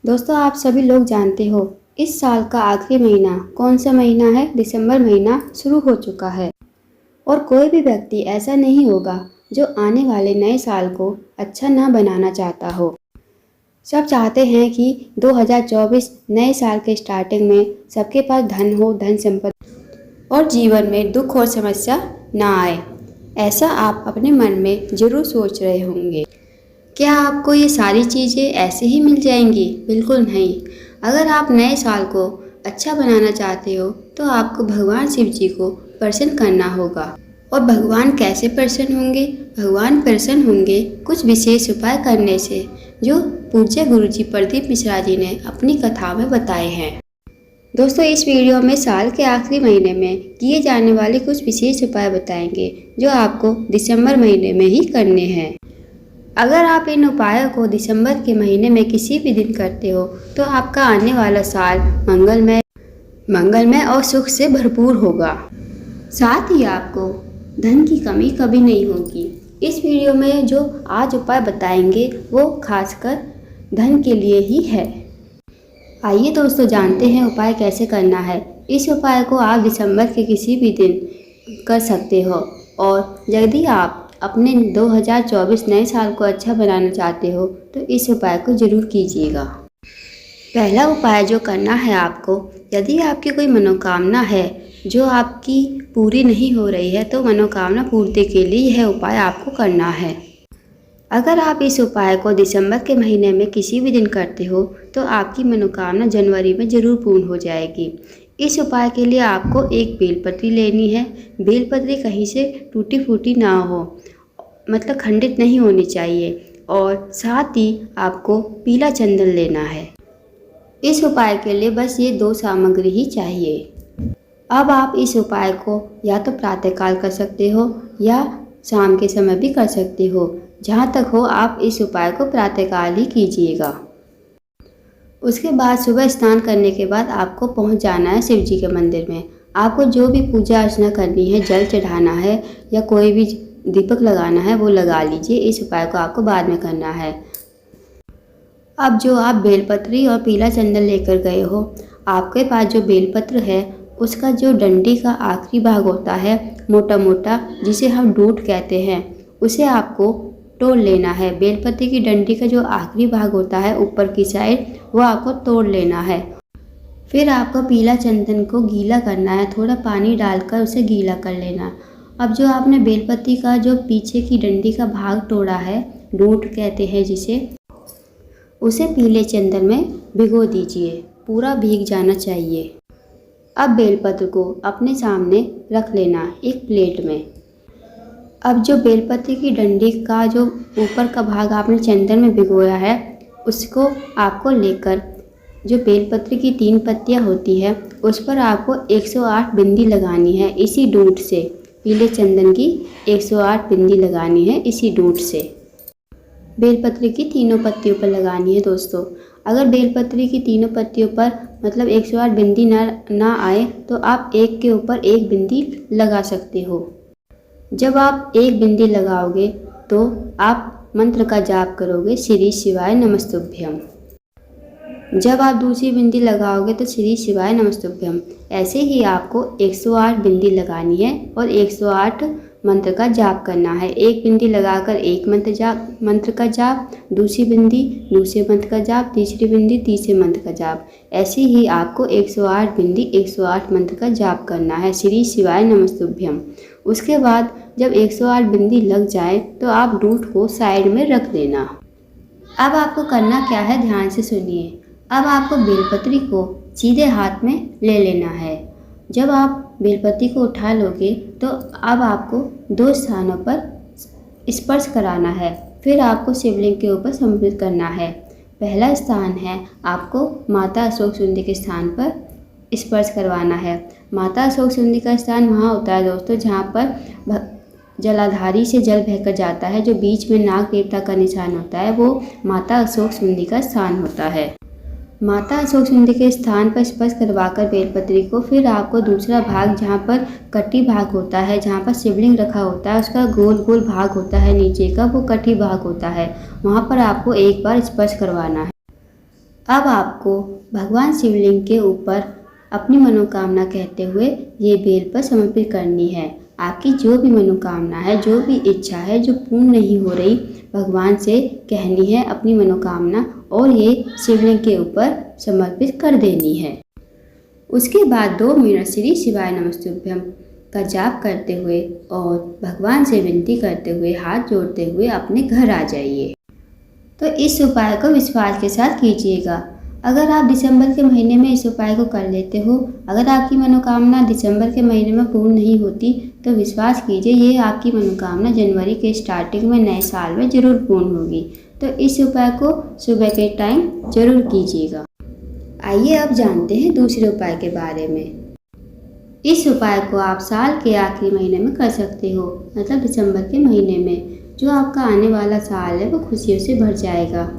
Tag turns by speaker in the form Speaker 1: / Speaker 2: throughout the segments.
Speaker 1: दोस्तों, आप सभी लोग जानते हो इस साल का आखिरी महीना कौन सा महीना है। दिसंबर महीना शुरू हो चुका है और कोई भी व्यक्ति ऐसा नहीं होगा जो आने वाले नए साल को अच्छा ना बनाना चाहता हो। सब चाहते हैं कि 2024 नए साल के स्टार्टिंग में सबके पास धन हो, धन संपत्ति और जीवन में दुख और समस्या ना आए। ऐसा आप अपने मन में जरूर सोच रहे होंगे। क्या आपको ये सारी चीज़ें ऐसे ही मिल जाएंगी? बिल्कुल नहीं। अगर आप नए साल को अच्छा बनाना चाहते हो तो आपको भगवान शिव जी को प्रसन्न करना होगा। और भगवान कैसे प्रसन्न होंगे? भगवान प्रसन्न होंगे कुछ विशेष उपाय करने से, जो पूज्य गुरुजी प्रदीप मिश्रा जी ने अपनी कथा में बताए हैं। दोस्तों, इस वीडियो में साल के आखिरी महीने में किए जाने वाले कुछ विशेष उपाय बताएंगे जो आपको दिसंबर महीने में ही करने हैं। अगर आप इन उपायों को दिसंबर के महीने में किसी भी दिन करते हो तो आपका आने वाला साल मंगलमय और सुख से भरपूर होगा। साथ ही आपको धन की कमी कभी नहीं होगी। इस वीडियो में जो आज उपाय बताएंगे वो खासकर धन के लिए ही है। आइए दोस्तों, जानते हैं उपाय कैसे करना है। इस उपाय को आप दिसंबर के किसी भी दिन कर सकते हो और यदि आप अपने 2024 नए साल को अच्छा बनाना चाहते हो तो इस उपाय को ज़रूर कीजिएगा। पहला उपाय जो करना है आपको, यदि आपकी कोई मनोकामना है जो आपकी पूरी नहीं हो रही है तो मनोकामना पूर्ति के लिए यह उपाय आपको करना है। अगर आप इस उपाय को दिसंबर के महीने में किसी भी दिन करते हो तो आपकी मनोकामना जनवरी में ज़रूर पूर्ण हो जाएगी। इस उपाय के लिए आपको एक बेलपत्री लेनी है। बेलपत्री कहीं से टूटी फूटी ना हो, मतलब खंडित नहीं होनी चाहिए। और साथ ही आपको पीला चंदन लेना है। इस उपाय के लिए बस ये 2 सामग्री ही चाहिए। अब आप इस उपाय को या तो प्रातःकाल कर सकते हो या शाम के समय भी कर सकते हो। जहाँ तक हो आप इस उपाय को प्रातःकाल ही कीजिएगा। उसके बाद सुबह स्नान करने के बाद आपको पहुँच जाना है शिव जी के मंदिर में। आपको जो भी पूजा अर्चना करनी है, जल चढ़ाना है या कोई भी दीपक लगाना है वो लगा लीजिए। इस उपाय को आपको बाद में करना है। अब जो आप बेलपत्री और पीला चंदन लेकर गए हो, आपके पास जो बेलपत्र है उसका जो डंडी का आखिरी भाग होता है मोटा मोटा, जिसे हम डूट कहते हैं, उसे आपको तोड़ लेना है। बेलपत्री की डंडी का जो आखिरी भाग होता है ऊपर की साइड, वो आपको तोड़ लेना है। फिर आपको पीला चंदन को गीला करना है, थोड़ा पानी डालकर उसे गीला कर लेना। अब जो आपने बेलपत्ती का जो पीछे की डंडी का भाग तोड़ा है, डूट कहते हैं जिसे, उसे पीले चंदन में भिगो दीजिए। पूरा भीग जाना चाहिए। अब बेलपत्र को अपने सामने रख लेना एक प्लेट में। अब जो बेलपत्री की डंडी का जो ऊपर का भाग आपने चंदन में भिगोया है, उसको आपको लेकर जो बेलपत्री की 3 पत्तियां होती है उस पर आपको 108 बिंदी लगानी है। इसी डूट से पीले चंदन की 108 बिंदी लगानी है। इसी डूट से बेलपत्री की तीनों पत्तियों पर लगानी है। दोस्तों, अगर बेलपत्री की तीनों पत्तियों पर मतलब 108 बिंदी ना आए तो आप एक के ऊपर एक बिंदी लगा सकते हो। जब आप एक बिंदी लगाओगे तो आप मंत्र का जाप करोगे, श्री शिवाय नमस्तुभ्यम। जब आप दूसरी बिंदी लगाओगे तो श्री शिवाय नमस्तुभ्यम। ऐसे ही आपको 108 बिंदी लगानी है और 108 मंत्र का जाप करना है। एक बिंदी लगाकर एक मंत्र का जाप, दूसरी बिंदी दूसरे मंत्र का जाप, तीसरी बिंदी तीसरे मंत्र का जाप। ऐसे ही आपको 108 बिंदी 108 मंत्र का जाप करना है, श्री शिवाय नमस्तुभ्यम। उसके बाद जब 108 बिंदी लग जाए तो आप डूट को साइड में रख देना। अब आपको करना क्या है, ध्यान से सुनिए। अब आपको बेलपत्री को सीधे हाथ में ले लेना है। जब आप बेलपत्री को उठा लोगे तो अब आपको 2 स्थानों पर स्पर्श कराना है। फिर आपको शिवलिंग के ऊपर समर्पित करना है। पहला स्थान है आपको माता अशोक सुंदरी के स्थान पर स्पर्श करवाना है। माता अशोक सुंदरी का स्थान वहाँ होता है दोस्तों जहाँ पर जलाधारी से जल बहकर जाता है। जो बीच में नाग देवता का निशान होता है वो माता अशोक सुंदरी का स्थान होता है। माता अशोक सुंदरी के स्थान पर स्पर्श करवाकर बेलपत्री को फिर आपको दूसरा भाग जहाँ पर कटी भाग होता है, जहाँ पर शिवलिंग रखा होता है, उसका गोल गोल भाग होता है नीचे का, वो कटी भाग होता है, वहाँ पर आपको एक बार स्पर्श करवाना है। अब आपको भगवान शिवलिंग के ऊपर अपनी मनोकामना कहते हुए ये बेलपत्र समर्पित करनी है। आपकी जो भी मनोकामना है, जो भी इच्छा है जो पूर्ण नहीं हो रही, भगवान से कहनी है अपनी मनोकामना और ये शिवलिंग के ऊपर समर्पित कर देनी है। उसके बाद 2 मिनट श्री शिवाय नमस्तुभ्यम का जाप करते हुए और भगवान से विनती करते हुए, हाथ जोड़ते हुए अपने घर आ जाइए। तो इस उपाय को विश्वास के साथ कीजिएगा। अगर आप दिसंबर के महीने में इस उपाय को कर लेते हो, अगर आपकी मनोकामना दिसंबर के महीने में पूर्ण नहीं होती, तो विश्वास कीजिए ये आपकी मनोकामना जनवरी के स्टार्टिंग में नए साल में ज़रूर पूर्ण होगी। तो इस उपाय को सुबह के टाइम ज़रूर कीजिएगा। आइए अब जानते हैं दूसरे उपाय के बारे में। इस उपाय को आप साल के आखिरी महीने में कर सकते हो, मतलब दिसंबर के महीने में। जो आपका आने वाला साल है वो खुशियों से भर जाएगा।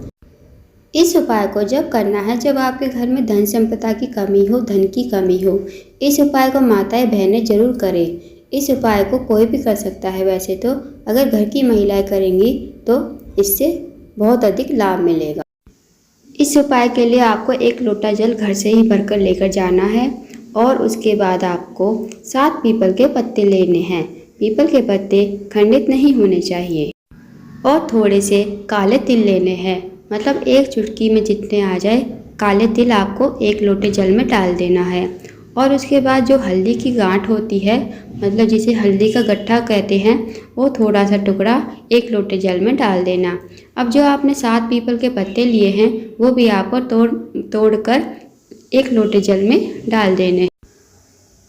Speaker 1: इस उपाय को जब करना है जब आपके घर में धन संपदा की कमी हो, धन की कमी हो। इस उपाय को माताएं बहनें जरूर करें। इस उपाय को कोई भी कर सकता है वैसे तो, अगर घर की महिलाएं करेंगी तो इससे बहुत अधिक लाभ मिलेगा। इस उपाय के लिए आपको 1 लोटा जल घर से ही भरकर लेकर जाना है और उसके बाद आपको 7 पीपल के पत्ते लेने हैं। पीपल के पत्ते खंडित नहीं होने चाहिए और थोड़े से काले तिल लेने हैं, मतलब 1 चुटकी में जितने आ जाए काले तिल आपको 1 लोटे जल में डाल देना है। और उसके बाद जो हल्दी की गांठ होती है, मतलब जिसे हल्दी का गट्ठा कहते हैं, वो थोड़ा सा टुकड़ा 1 लोटे जल में डाल देना। अब जो आपने 7 पीपल के पत्ते लिए हैं वो भी आपको तोड़कर 1 लोटे जल में डाल देने।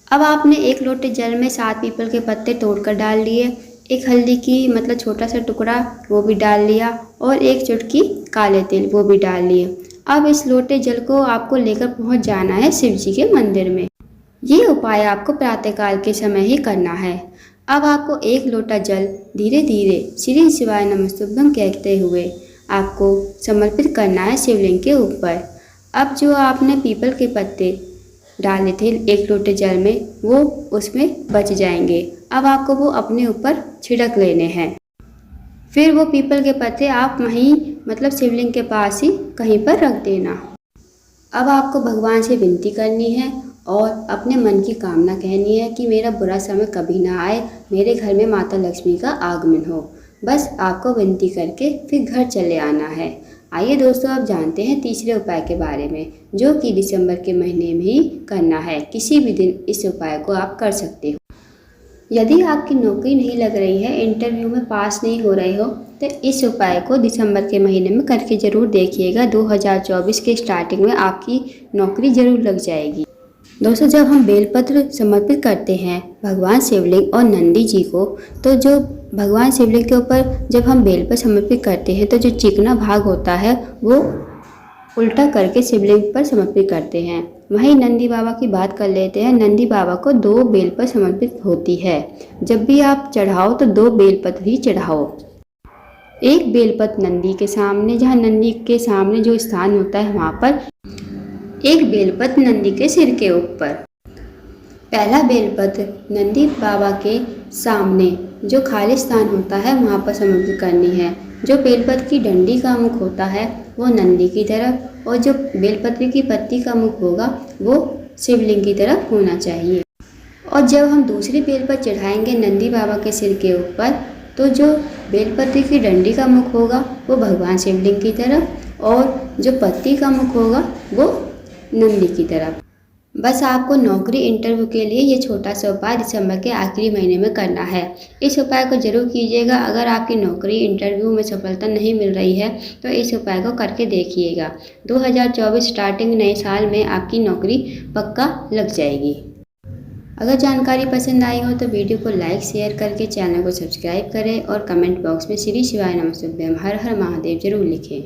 Speaker 1: अब आपने 1 लोटे जल में 7 पीपल के पत्ते तोड़कर डाल लिए, 1 हल्दी की मतलब छोटा सा टुकड़ा वो भी डाल लिया और 1 चुटकी काले तिल वो भी डाल लिए। अब इस लोटे जल को आपको लेकर पहुंच जाना है शिव जी के मंदिर में। ये उपाय आपको प्रातःकाल के समय ही करना है। अब आपको 1 लोटा जल धीरे धीरे श्री शिवाय नमस्तुभ्यम कहते हुए आपको समर्पित करना है शिवलिंग के ऊपर। अब जो आपने पीपल के पत्ते डाले थे 1 लोटे जल में वो उसमें बच जाएंगे। अब आपको वो अपने ऊपर छिड़क लेने हैं। फिर वो पीपल के पत्ते आप वहीं मतलब शिवलिंग के पास ही कहीं पर रख देना। अब आपको भगवान से विनती करनी है और अपने मन की कामना कहनी है कि मेरा बुरा समय कभी ना आए, मेरे घर में माता लक्ष्मी का आगमन हो। बस आपको विनती करके फिर घर चले आना है। आइए दोस्तों अब जानते हैं तीसरे उपाय के बारे में, जो कि दिसंबर के महीने में ही करना है। किसी भी दिन इस उपाय को आप कर सकते हो। यदि आपकी नौकरी नहीं लग रही है, इंटरव्यू में पास नहीं हो रहे हो, तो इस उपाय को दिसंबर के महीने में करके ज़रूर देखिएगा। 2024 के स्टार्टिंग में आपकी नौकरी ज़रूर लग जाएगी। दोस्तों जब हम बेलपत्र समर्पित करते हैं भगवान शिवलिंग और नंदी जी को, तो जो भगवान शिवलिंग के ऊपर जब हम बेलपत्र समर्पित करते हैं तो जो चिकना भाग होता है वो उल्टा करके शिवलिंग पर समर्पित करते हैं। वहीं नंदी बाबा की बात कर लेते हैं। नंदी बाबा को 2 बेलपत्र समर्पित होती है। जब भी आप चढ़ाओ तो 2 बेलपत्र ही चढ़ाओ। 1 बेलपत्र नंदी के सामने, जहाँ नंदी के सामने जो स्थान होता है वहाँ पर, 1 बेलपत्र नंदी के सिर के ऊपर। पहला बेलपत्र नंदी बाबा के सामने जो खाली स्थान होता है वहाँ पर समर्पित करनी है। जो बेलपत्र की डंडी का मुख होता है वो नंदी की तरफ और जो बेलपत्र की पत्ती का मुख होगा वो शिवलिंग की तरफ होना चाहिए। और जब हम दूसरी बेलपत्र चढ़ाएंगे नंदी बाबा के सिर के ऊपर, तो जो बेलपत्र की डंडी का मुख होगा वो भगवान शिवलिंग की तरफ और जो पत्ती का मुख होगा वो नंदी की तरफ। बस आपको नौकरी इंटरव्यू के लिए ये छोटा सा उपाय दिसंबर के आखिरी महीने में करना है। इस उपाय को जरूर कीजिएगा। अगर आपकी नौकरी इंटरव्यू में सफलता नहीं मिल रही है तो इस उपाय को करके देखिएगा। 2024 स्टार्टिंग नए साल में आपकी नौकरी पक्का लग जाएगी। अगर जानकारी पसंद आई हो तो वीडियो को लाइक शेयर करके चैनल को सब्सक्राइब करें और कमेंट बॉक्स में श्री शिवाय नमस्तुभ्यम हर हर महादेव जरूर लिखें।